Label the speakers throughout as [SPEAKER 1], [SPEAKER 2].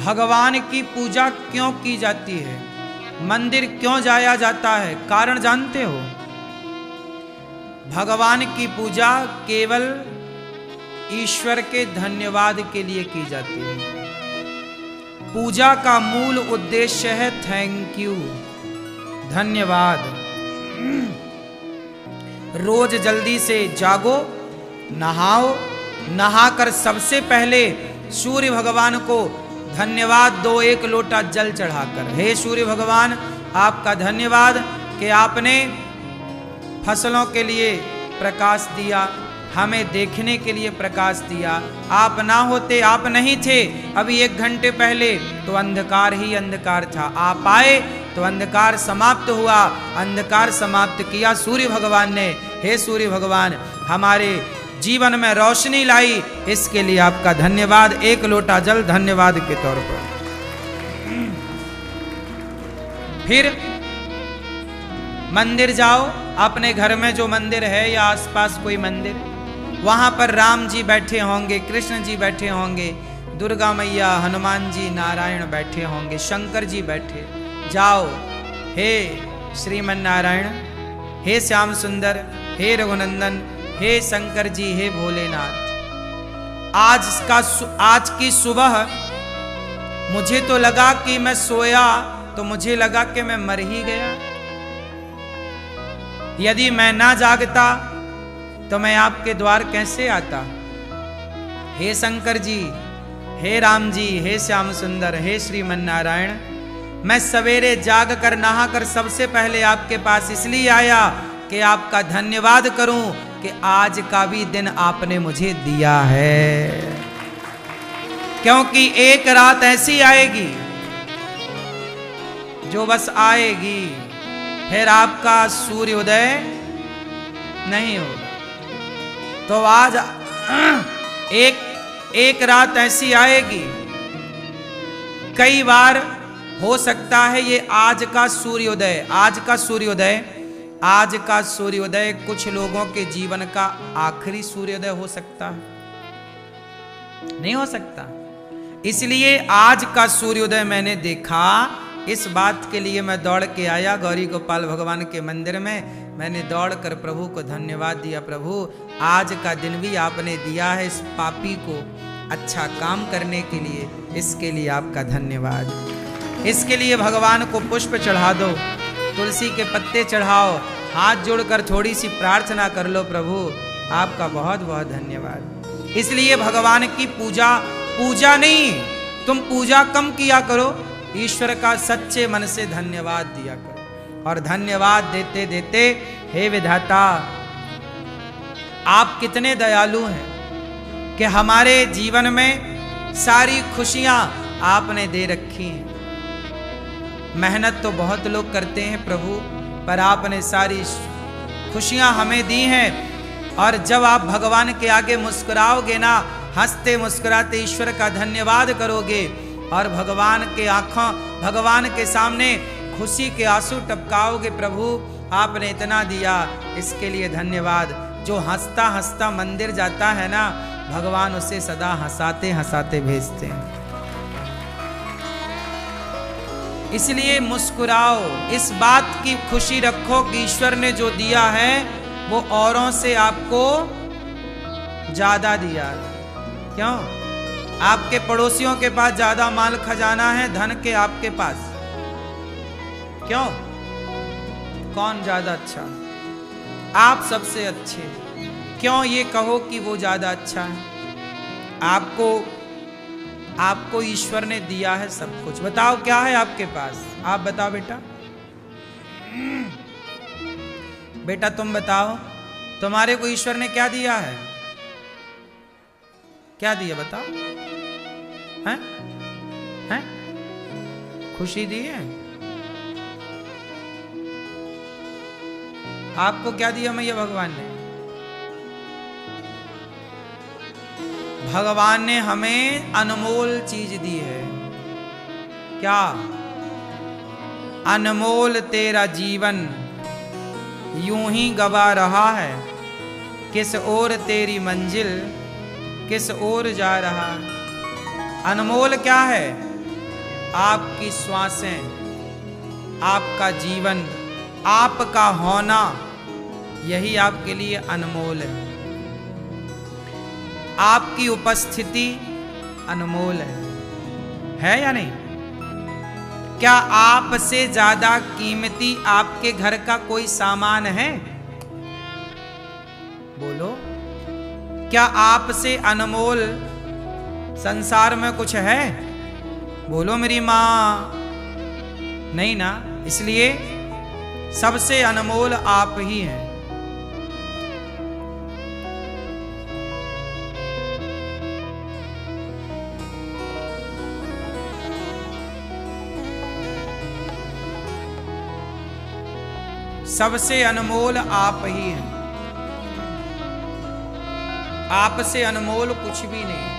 [SPEAKER 1] भगवान की पूजा क्यों की जाती है, मंदिर क्यों जाया जाता है, कारण जानते हो? भगवान की पूजा केवल ईश्वर के धन्यवाद के लिए की जाती है। पूजा का मूल उद्देश्य है थैंक यू, धन्यवाद। रोज जल्दी से जागो, नहाओ, नहाकर सबसे पहले सूर्य भगवान को धन्यवाद दो, एक लोटा जल चढ़ाकर। हे सूर्य भगवान, आपका धन्यवाद कि आपने फसलों के लिए प्रकाश दिया, हमें देखने के लिए प्रकाश दिया। आप ना होते, आप नहीं थे अभी 1 घंटे पहले तो अंधकार ही अंधकार था, आप आए तो अंधकार समाप्त हुआ, अंधकार समाप्त किया सूर्य भगवान ने। हे सूर्य भगवान, हमारे जीवन में रोशनी लाई, इसके लिए आपका धन्यवाद। 1 लोटा जल धन्यवाद के तौर पर। फिर मंदिर जाओ, अपने घर में जो मंदिर है या आसपास कोई मंदिर, वहां पर राम जी बैठे होंगे, कृष्ण जी बैठे होंगे, दुर्गा मैया, हनुमान जी, नारायण बैठे होंगे, शंकर जी बैठे। जाओ, हे श्रीमन नारायण, हे श्याम सुंदर, हे रघुनंदन, हे शंकर जी, हे भोलेनाथ, आज की सुबह मुझे तो लगा कि मैं सोया तो मुझे लगा कि मैं मर ही गया। यदि मैं ना जागता तो मैं आपके द्वार कैसे आता। हे शंकर जी, हे राम जी, हे श्याम सुंदर, हे श्रीमन नारायण, मैं सवेरे जाग कर नहा कर सबसे पहले आपके पास इसलिए आया कि आपका धन्यवाद करूं कि आज का भी दिन आपने मुझे दिया है। क्योंकि एक रात ऐसी आएगी जो बस आएगी, फिर आपका सूर्योदय नहीं होगा। तो आज एक रात ऐसी आएगी, कई बार हो सकता है ये आज का सूर्योदय कुछ लोगों के जीवन का आखिरी सूर्योदय हो सकता है, नहीं हो सकता। इसलिए आज का सूर्योदय मैंने देखा, इस बात के लिए मैं दौड़ के आया गौरी गोपाल भगवान के मंदिर में। मैंने दौड़ कर प्रभु को धन्यवाद दिया, प्रभु आज का दिन भी आपने दिया है इस पापी को अच्छा काम करने के लिए, इसके लिए आपका धन्यवाद। इसके लिए भगवान को पुष्प चढ़ा दो, तुलसी के पत्ते चढ़ाओ, हाथ जोड़कर थोड़ी सी प्रार्थना कर लो, प्रभु आपका बहुत बहुत धन्यवाद। इसलिए भगवान की पूजा नहीं, तुम पूजा कम किया करो, ईश्वर का सच्चे मन से धन्यवाद दिया करो। और धन्यवाद देते देते, हे विधाता, आप कितने दयालु हैं कि हमारे जीवन में सारी खुशियां आपने दे रखी हैं। मेहनत तो बहुत लोग करते हैं प्रभु, पर आपने सारी खुशियां हमें दी हैं। और जब आप भगवान के आगे मुस्कुराओगे ना, हंसते मुस्कुराते ईश्वर का धन्यवाद करोगे और भगवान के सामने खुशी के आंसू टपकाओगे, प्रभु आपने इतना दिया, इसके लिए धन्यवाद। जो हंसता हंसता मंदिर जाता है ना, भगवान उसे सदा हंसाते हंसाते भेजते हैं। इसलिए मुस्कुराओ, इस बात की खुशी रखो कि ईश्वर ने जो दिया है वो औरों से आपको ज्यादा दिया। क्यों? आपके पड़ोसियों के पास ज्यादा माल खजाना है धन के आपके पास, क्यों? कौन ज्यादा अच्छा? आप सबसे अच्छे। क्यों ये कहो कि वो ज्यादा अच्छा है? आपको ईश्वर ने दिया है सब कुछ। बताओ क्या है आपके पास? आप बताओ बेटा, बेटा तुम बताओ, तुम्हारे को ईश्वर ने क्या दिया है? क्या दिया बताओ? हैं? खुशी दी है? आपको क्या दिया मैया भगवान ने? भगवान ने हमें अनमोल चीज दी है। क्या? अनमोल तेरा जीवन यूं ही गवा रहा है, किस ओर तेरी मंजिल किस ओर जा रहा। अनमोल क्या है? आपकी श्वासें, आपका जीवन, आपका होना, यही आपके लिए अनमोल है। आपकी उपस्थिति अनमोल है या नहीं? क्या आपसे ज्यादा कीमती आपके घर का कोई सामान है? बोलो, क्या आपसे अनमोल संसार में कुछ है? बोलो मेरी मां, नहीं ना। इसलिए सबसे अनमोल आप ही हैं। सबसे अनमोल आप ही हैं। आपसे अनमोल कुछ भी नहीं।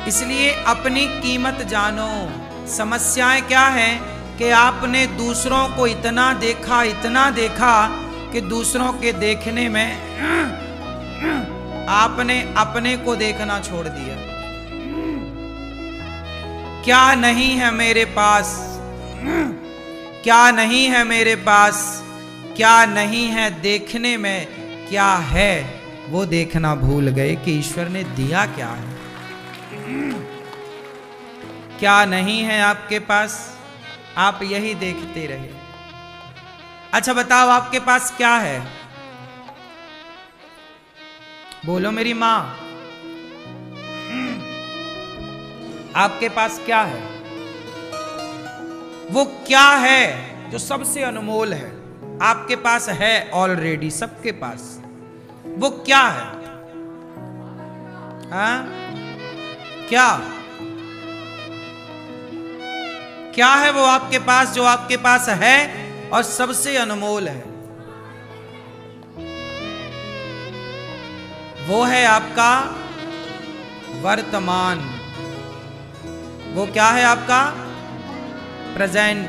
[SPEAKER 1] इसलिए अपनी कीमत जानो। समस्याएं क्या है कि आपने दूसरों को इतना देखा कि दूसरों के देखने में आपने अपने को देखना छोड़ दिया। क्या नहीं है मेरे पास, क्या नहीं है मेरे पास, क्या नहीं है देखने में, क्या है वो देखना भूल गए कि ईश्वर ने दिया क्या है। क्या नहीं है आपके पास, आप यही देखते रहे। अच्छा बताओ, आपके पास क्या है? बोलो मेरी मां, आपके पास क्या है? वो क्या है जो सबसे अनमोल है? आपके पास है ऑलरेडी, सबके पास। वो क्या है? हाँ, क्या है वो आपके पास जो आपके पास है और सबसे अनमोल है? वो है आपका वर्तमान। वो क्या है? आपका प्रेजेंट।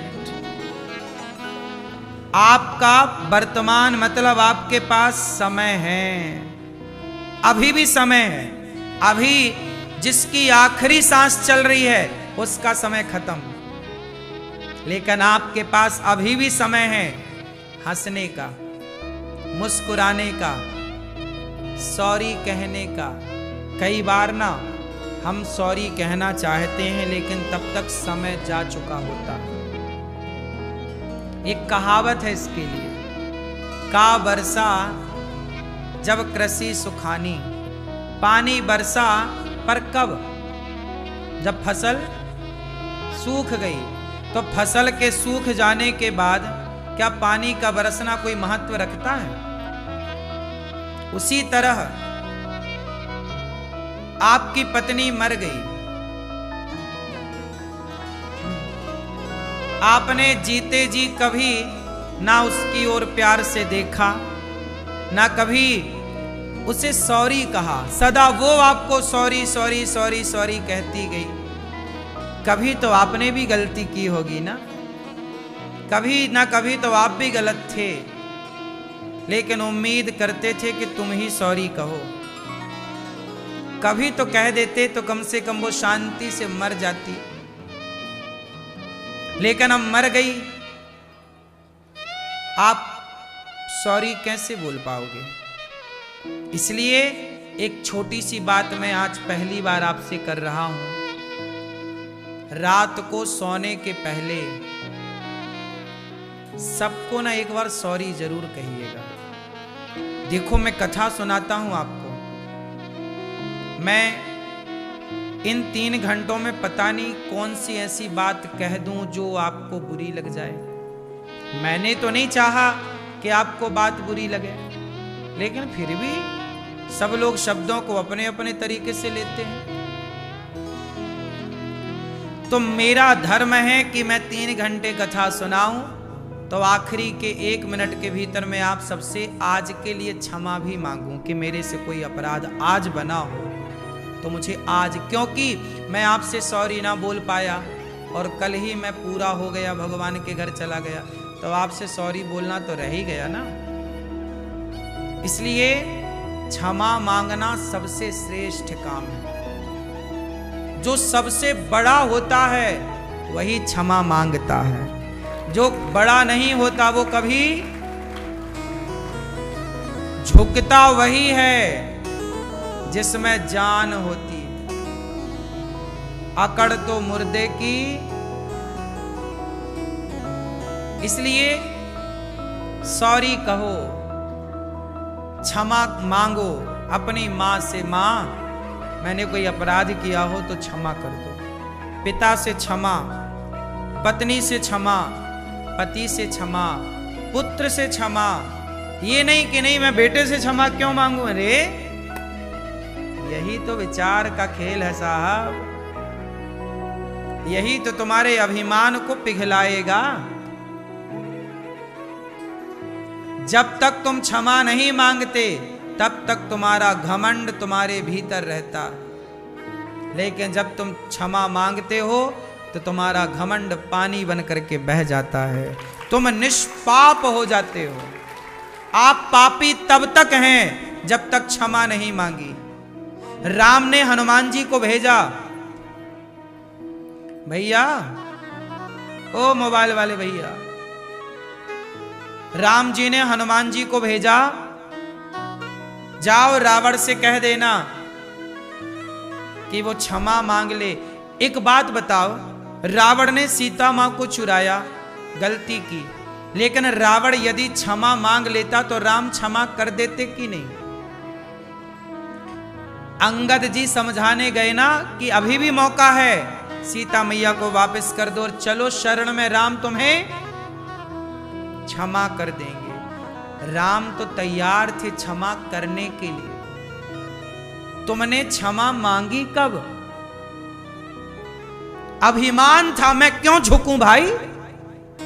[SPEAKER 1] आपका वर्तमान मतलब आपके पास समय है, अभी भी समय है। अभी जिसकी आखिरी सांस चल रही है उसका समय खत्म, लेकिन आपके पास अभी भी समय है हंसने का, मुस्कुराने का, सॉरी कहने का। कई बार ना हम सॉरी कहना चाहते हैं लेकिन तब तक समय जा चुका होता है। एक कहावत है इसके लिए, का वर्षा जब कृषि सुखानी, पानी बरसा पर कब? जब फसल सूख गई। तो फसल के सूख जाने के बाद क्या पानी का बरसना कोई महत्व रखता है? उसी तरह आपकी पत्नी मर गई, आपने जीते जी कभी ना उसकी ओर प्यार से देखा, ना कभी उसे सॉरी कहा। सदा वो आपको सॉरी सॉरी सॉरी सॉरी कहती गई। कभी तो आपने भी गलती की होगी ना, कभी ना कभी तो आप भी गलत थे, लेकिन उम्मीद करते थे कि तुम ही सॉरी कहो। कभी तो कह देते तो कम से कम वो शांति से मर जाती, लेकिन अब मर गई। आप सॉरी कैसे बोल पाओगे? इसलिए एक छोटी सी बात मैं आज पहली बार आपसे कर रहा हूं। रात को सोने के पहले सबको ना एक बार सॉरी जरूर कहिएगा। देखो, मैं कथा सुनाता हूं आपको। मैं इन 3 घंटों में पता नहीं कौन सी ऐसी बात कह दूं जो आपको बुरी लग जाए। मैंने तो नहीं चाहा कि आपको बात बुरी लगे, लेकिन फिर भी सब लोग शब्दों को अपने अपने तरीके से लेते हैं। तो मेरा धर्म है कि मैं 3 घंटे कथा सुनाऊं, तो आखिरी के 1 मिनट के भीतर मैं आप सबसे आज के लिए क्षमा भी मांगूं कि मेरे से कोई अपराध आज बना हो तो मुझे आज, क्योंकि मैं आपसे सॉरी ना बोल पाया और कल ही मैं पूरा हो गया, भगवान के घर चला गया, तो आपसे सॉरी बोलना तो रह ही गया ना। इसलिए क्षमा मांगना सबसे श्रेष्ठ काम है। जो सबसे बड़ा होता है वही क्षमा मांगता है, जो बड़ा नहीं होता वो कभी झुकता वही है जिसमें जान होती है। अकड़ तो मुर्दे की, इसलिए सॉरी कहो, क्षमा मांगो अपनी मां से। मां, मैंने कोई अपराध किया हो तो क्षमा कर दो। पिता से क्षमा, पत्नी से क्षमा, पति से क्षमा, पुत्र से क्षमा। ये नहीं कि नहीं मैं बेटे से क्षमा क्यों मांगू। अरे यही तो विचार का खेल है साहब, यही तो तुम्हारे अभिमान को पिघलाएगा। जब तक तुम क्षमा नहीं मांगते तब तक तुम्हारा घमंड तुम्हारे भीतर रहता, लेकिन जब तुम क्षमा मांगते हो तो तुम्हारा घमंड पानी बन करके बह जाता है, तुम निष्पाप हो जाते हो। आप पापी तब तक हैं जब तक क्षमा नहीं मांगी। राम ने हनुमान जी को भेजा, भैया, ओ मोबाइल वाले भैया, राम जी ने हनुमान जी को भेजा, जाओ रावण से कह देना कि वो क्षमा मांग ले। एक बात बताओ, रावण ने सीता मां को चुराया, गलती की, लेकिन रावण यदि क्षमा मांग लेता तो राम क्षमा कर देते कि नहीं? अंगद जी समझाने गए ना कि अभी भी मौका है, सीता मैया को वापस कर दो और चलो शरण में, राम तुम्हें क्षमा कर देंगे। राम तो तैयार थे क्षमा करने के लिए। तुमने क्षमा मांगी कब? अभिमान था, मैं क्यों झुकूं भाई,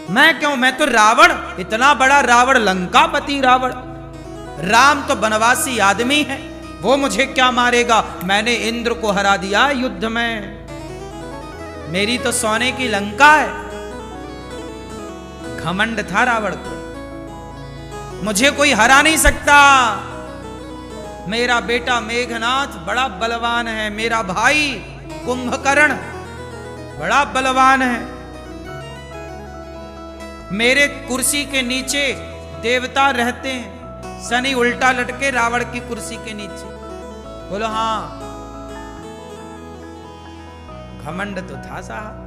[SPEAKER 1] मैं क्यों, मैं तो रावण, इतना बड़ा रावण, लंकापति रावण। राम तो बनवासी आदमी है, वो मुझे क्या मारेगा, मैंने इंद्र को हरा दिया युद्ध में, मेरी तो सोने की लंका है। घमंड था रावण को, मुझे कोई हरा नहीं सकता। मेरा बेटा मेघनाथ बड़ा बलवान है, मेरा भाई कुंभकर्ण बड़ा बलवान है, मेरे कुर्सी के नीचे देवता रहते हैं। शनि उल्टा लटके रावण की कुर्सी के नीचे। बोलो हाँ, घमंड तो था साहब,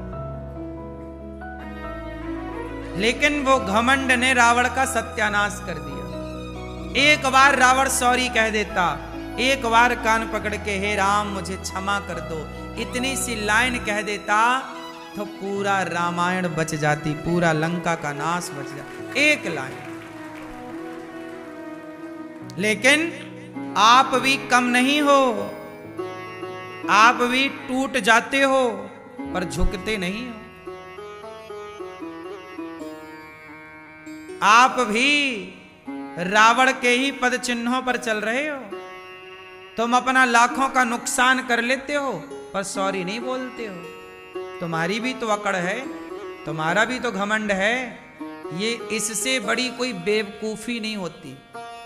[SPEAKER 1] लेकिन वो घमंड ने रावण का सत्यानाश कर दिया। एक बार रावण सॉरी कह देता, एक बार कान पकड़ के हे राम मुझे क्षमा कर दो, इतनी सी लाइन कह देता तो पूरा रामायण बच जाती, पूरा लंका का नाश बच जाता, एक लाइन। लेकिन आप भी कम नहीं हो, आप भी टूट जाते हो पर झुकते नहीं हो। आप भी रावण के ही पद चिन्हों पर चल रहे हो। तुम अपना लाखों का नुकसान कर लेते हो पर सॉरी नहीं बोलते हो। तुम्हारी भी तो अकड़ है, तुम्हारा भी तो घमंड है। ये इससे बड़ी कोई बेवकूफी नहीं होती।